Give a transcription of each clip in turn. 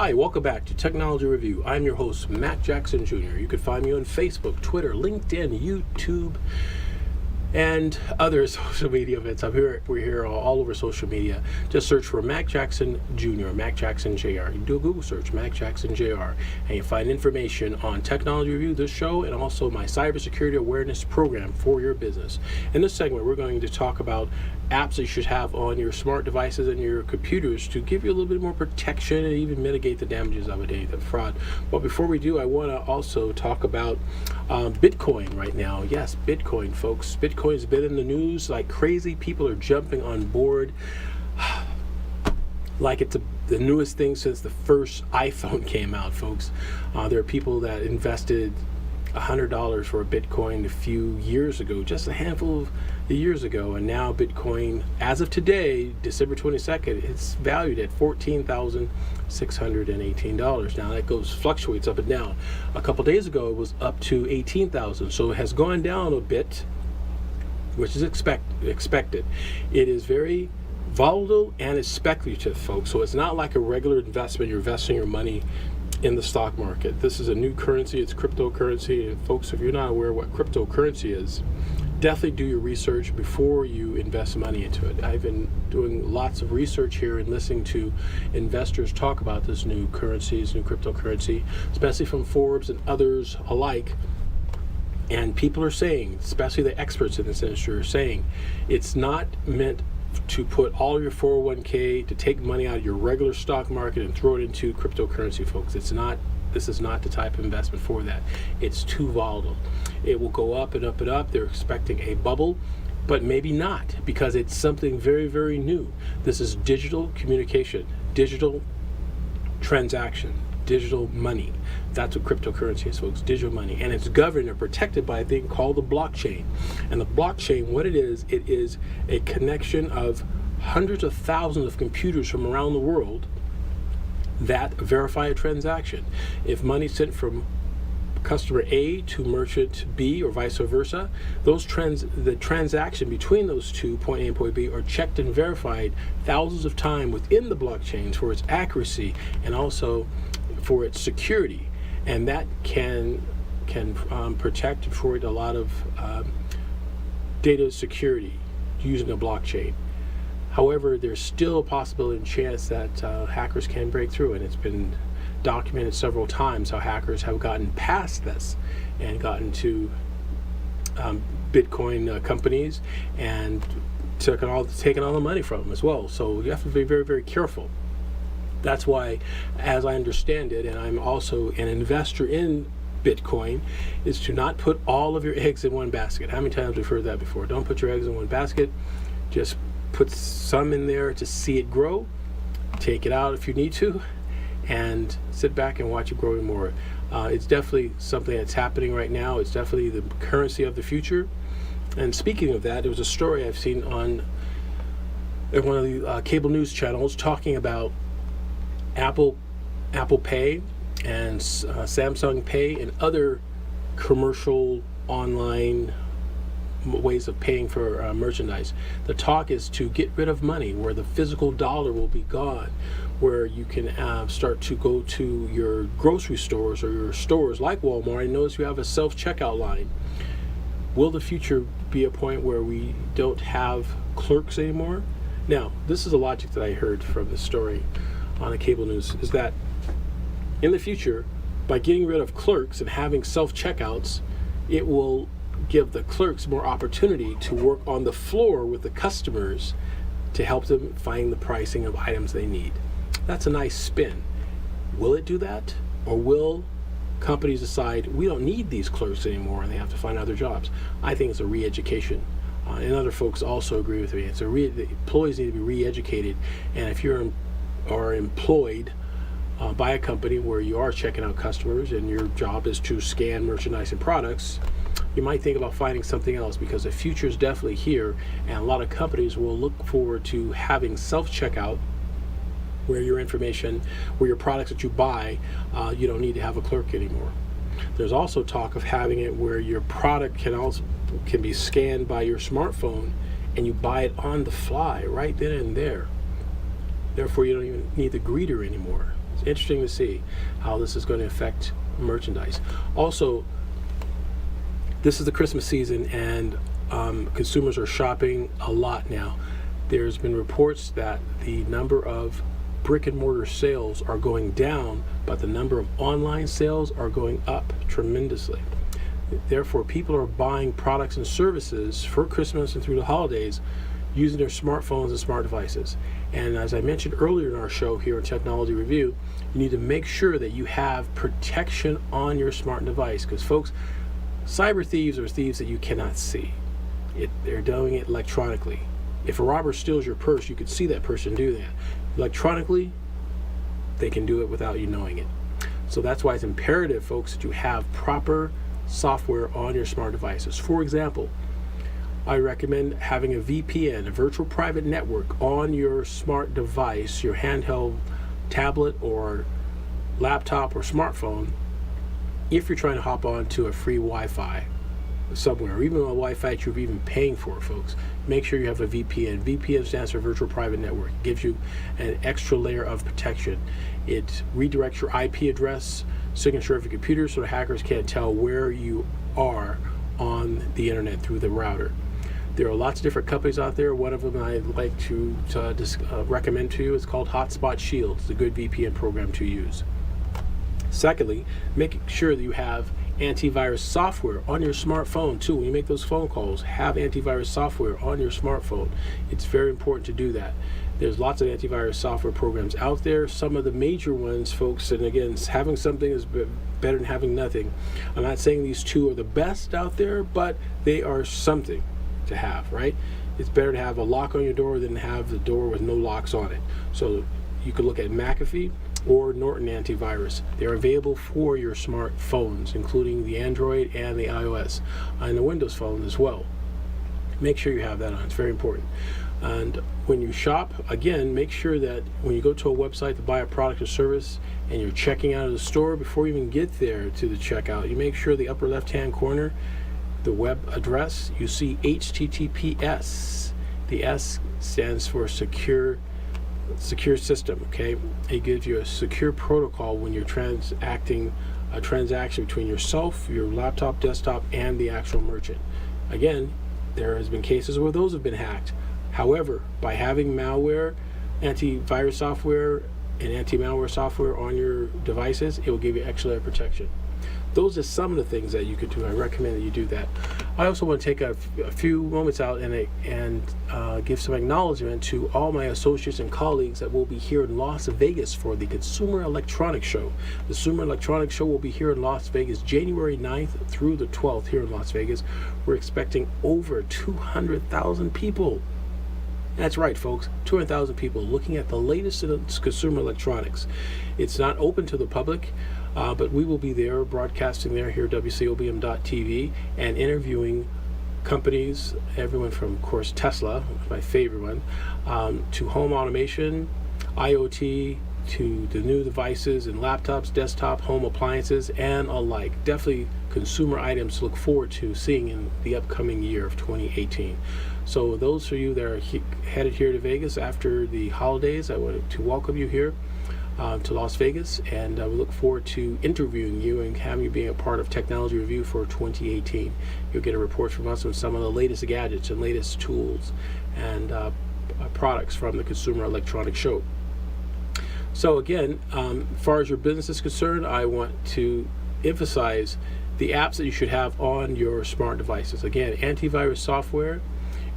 Hi, welcome back to Technology Review. I'm your host, Matt Jackson Jr. You can find me on Facebook, Twitter, LinkedIn, YouTube, and other social media events. We're here all over social media. Just search for Mac Jackson Jr., Mac Jackson Jr. You can do a Google search, Mac Jackson Jr., and you find information on Technology Review, this show, and also my cybersecurity awareness program for your business. In this segment, we're going to talk about apps that you should have on your smart devices and your computers to give you a little bit more protection and even mitigate the damages of any fraud. But before we do, I want to also talk about Bitcoin right now. Yes, Bitcoin, folks. Bitcoin's been in the news like crazy. People are jumping on board like it's the newest thing since the first iPhone came out, folks. There are people that invested $100 for a Bitcoin a few years ago, just a handful of years ago, and now Bitcoin, as of today, December 22nd, it's valued at $14,618. Now that fluctuates up and down. A couple days ago, it was up to $18,000, so it has gone down a bit, which is expected. It is very volatile and it's speculative, folks. So it's not like a regular investment. You're investing your money in the stock market. This is a new currency. It's cryptocurrency. And folks, if you're not aware what cryptocurrency is, definitely do your research before you invest money into it. I've been doing lots of research here and listening to investors talk about this new currency, this new cryptocurrency, especially from Forbes and others alike. And people are saying, especially the experts in this industry, are saying it's not meant to put all your 401k, to take money out of your regular stock market and throw it into cryptocurrency, folks. It's not. This is not the type of investment for that. It's too volatile. It will go up and up and up. They're expecting a bubble, but maybe not, because it's something very, very new. This is digital communication, digital transaction, digital money. That's what cryptocurrency is, folks, digital money. And it's governed or protected by a thing called the blockchain. And the blockchain, what it is a connection of hundreds of thousands of computers from around the world that verify a transaction. If money sent from customer A to merchant B or vice versa, the transaction between those two, point A and point B, are checked and verified thousands of times within the blockchains for its accuracy and also for its security. And that can protect for it a lot of data security using a blockchain. However, there's still a possibility and chance that hackers can break through, and it's been documented several times how hackers have gotten past this and gotten to Bitcoin companies and taken all the money from them as well. So you have to be very, very careful. That's why, as I understand it, and I'm also an investor in Bitcoin, is to not put all of your eggs in one basket. How many times we've heard that before? Don't put your eggs in one basket. Just put some in there to see it grow. Take it out if you need to, and sit back and watch it grow more. It's definitely something that's happening right now. It's definitely the currency of the future. And speaking of that, there was a story I've seen on one of the cable news channels talking about Apple Pay and Samsung Pay and other commercial online ways of paying for merchandise. The talk is to get rid of money, where the physical dollar will be gone, where you can start to go to your grocery stores or your stores like Walmart and notice you have a self-checkout line. Will the future be a point where we don't have clerks anymore? Now, this is a logic that I heard from the story on the cable news, is that in the future, by getting rid of clerks and having self-checkouts, it will give the clerks more opportunity to work on the floor with the customers to help them find the pricing of items they need. That's a nice spin. Will it do that? Or will companies decide we don't need these clerks anymore and they have to find other jobs? I think it's a re-education. And other folks also agree with me. The employees need to be re-educated. And if you're employed by a company where you are checking out customers and your job is to scan merchandise and products, you might think about finding something else, because the future is definitely here, and a lot of companies will look forward to having self-checkout where your information, where your products that you buy, you don't need to have a clerk anymore. There's also talk of having it where your product can be scanned by your smartphone and you buy it on the fly right then and there. Therefore, you don't even need the greeter anymore. It's interesting to see how this is going to affect merchandise. Also, this is the Christmas season, and consumers are shopping a lot now. There's been reports that the number of brick and mortar sales are going down, but the number of online sales are going up tremendously. Therefore, people are buying products and services for Christmas and through the holidays using their smartphones and smart devices. And as I mentioned earlier in our show here on Technology Review, you need to make sure that you have protection on your smart device, because folks, cyber thieves are thieves that you cannot see. They're doing it electronically. If a robber steals your purse, you could see that person do that. Electronically, they can do it without you knowing it. So that's why it's imperative, folks, that you have proper software on your smart devices. For example, I recommend having a VPN, a virtual private network, on your smart device, your handheld tablet or laptop or smartphone, if you're trying to hop on to a free Wi-Fi somewhere, or even a Wi-Fi that you're even paying for, folks. Make sure you have a VPN. VPN stands for Virtual Private Network. It gives you an extra layer of protection. It redirects your IP address signature of your computer so the hackers can't tell where you are on the internet through the router. There are lots of different companies out there. One of them I'd like to recommend to you is called Hotspot Shield. It's a good VPN program to use. Secondly, make sure that you have antivirus software on your smartphone too. When you make those phone calls, have antivirus software on your smartphone. It's very important to do that. There's lots of antivirus software programs out there. Some of the major ones, folks, and again, having something is better than having nothing. I'm not saying these two are the best out there, but they are something to have, right? It's better to have a lock on your door than have the door with no locks on it. So you could look at McAfee or Norton Antivirus. They're available for your smartphones, including the Android and the iOS, and the Windows phone as well. Make sure you have that on. It's very important. And when you shop, again, make sure that when you go to a website to buy a product or service and you're checking out of the store, before you even get there to the checkout, you make sure the upper left-hand corner, the web address, you see HTTPS. The S stands for secure system, okay? It gives you a secure protocol when you're transacting a transaction between yourself, your laptop, desktop, and the actual merchant. Again, there has been cases where those have been hacked. However, by having malware, antivirus software, and anti-malware software on your devices, it will give you extra layer of protection. Those are some of the things that you could do. I recommend that you do that. I also want to take a few moments out and give some acknowledgement to all my associates and colleagues that will be here in Las Vegas for the Consumer Electronics Show. The Consumer Electronics Show will be here in Las Vegas January 9th through the 12th here in Las Vegas. We're expecting over 200,000 people. That's right, folks, 200,000 people looking at the latest in consumer electronics. It's not open to the public, but we will be there broadcasting there here at WCOBM.TV and interviewing companies, everyone from, of course, Tesla, my favorite one, to home automation, IoT, to the new devices and laptops, desktop, home appliances, and alike. Definitely consumer items to look forward to seeing in the upcoming year of 2018. So those of you that are headed here to Vegas after the holidays, I wanted to welcome you here to Las Vegas, and we look forward to interviewing you and having you being a part of Technology Review for 2018. You'll get a report from us on some of the latest gadgets and latest tools and products from the Consumer Electronics Show. So again, as far as your business is concerned, I want to emphasize the apps that you should have on your smart devices. Again, antivirus software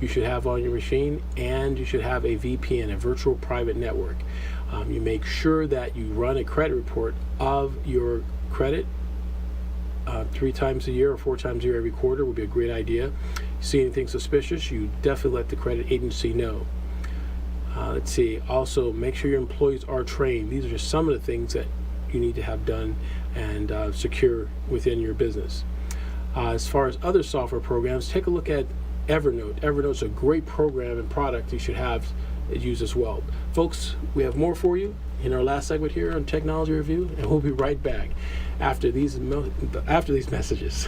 you should have on your machine, and you should have a VPN, a virtual private network. You make sure that you run a credit report of your credit 3 times a year or 4 times a year every quarter would be a great idea. See anything suspicious, you definitely let the credit agency know. Let's see, also make sure your employees are trained. These are just some of the things that you need to have done and secure within your business. As far as other software programs, take a look at Evernote. Evernote's a great program and product you should have use as well. Folks, we have more for you in our last segment here on Technology Review, and we'll be right back after these messages.